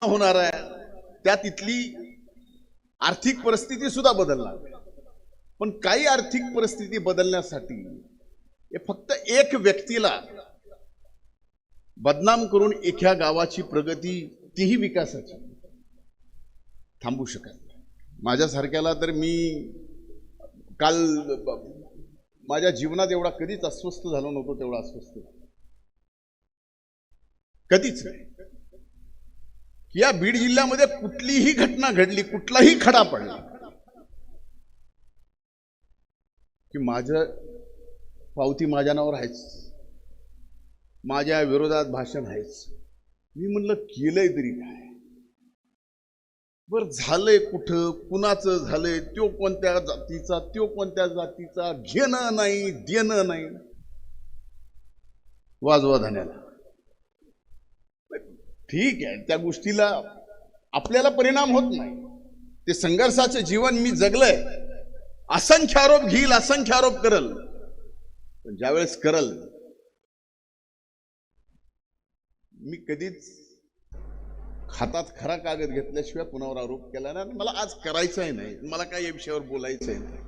होणार आहे त्या तिथली आर्थिक परिस्थिती सुद्धा बदलणार. पण काही आर्थिक परिस्थिती बदलण्यासाठी हे फक्त एक व्यक्तीला बदनाम करून एका गावाची प्रगती तीही विकासाची थांबू शकत नाही. माझ्यासारख्याला तर मी काल माझ्या जीवनात एवढा कधीच अस्वस्थ झालो नव्हतो तेवढा अस्वस्थ कधीच नाही. या बीड जिल्ह्यामध्ये कुठलीही घटना घडली, कुठलाही खडा पडला की माझं पावती माझ्या नावावर आहेच, माझ्या विरोधात भाषण आहेच. मी म्हणलं केलंय तरी काय, बर झालंय कुठं, कुणाचं झालंय, त्यो कोणत्या जातीचा, त्यो कोणत्या जातीचा, घेणं नाही देणं नाही, वाजवा धान्याला. ठीक आहे, त्या गोष्टीला आपल्याला परिणाम होत नाही. ते संघर्षाचं जीवन मी जगलंय. असंख्य आरोप घेईल, असंख्य आरोप करल, पण ज्यावेळेस करल मी कधीच हातात खरा कागद घेतल्याशिवाय कुणावर आरोप केला नाही. मला आज करायचंही नाही, मला काय या विषयावर बोलायचंही नाही.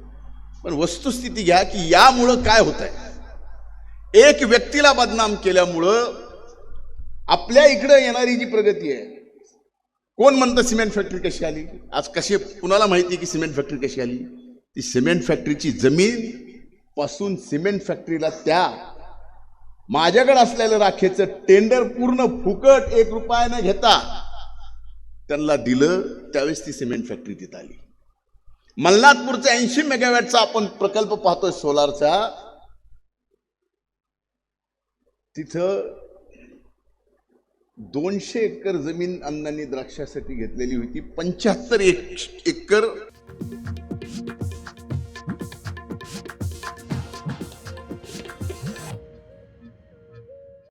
पण वस्तुस्थिती घ्या की यामुळं काय होत आहे. एक व्यक्तीला बदनाम केल्यामुळं आपल्या इकडे येणारी जी प्रगती आहे, कोण म्हणतं सिमेंट फॅक्टरी कशी आली, आज कशी कुणाला माहिती की सिमेंट फॅक्टरी कशी आली. ती सिमेंट फॅक्टरीची जमीन पासून सिमेंट फॅक्टरीला त्या माझ्याकडे असलेलं राखेचं टेंडर पूर्ण फुकट 1 रुपया न घेता त्यांना दिलं. त्यावेळेस ती सिमेंट फॅक्टरी तिथं आली. मलनाथपूरचा 80 मेगावॅटचा आपण प्रकल्प पाहतोय सोलारचा, तिथं 200 एकर जमीन अण्णांनी द्राक्षासाठी घेतलेली होती. 75 एकर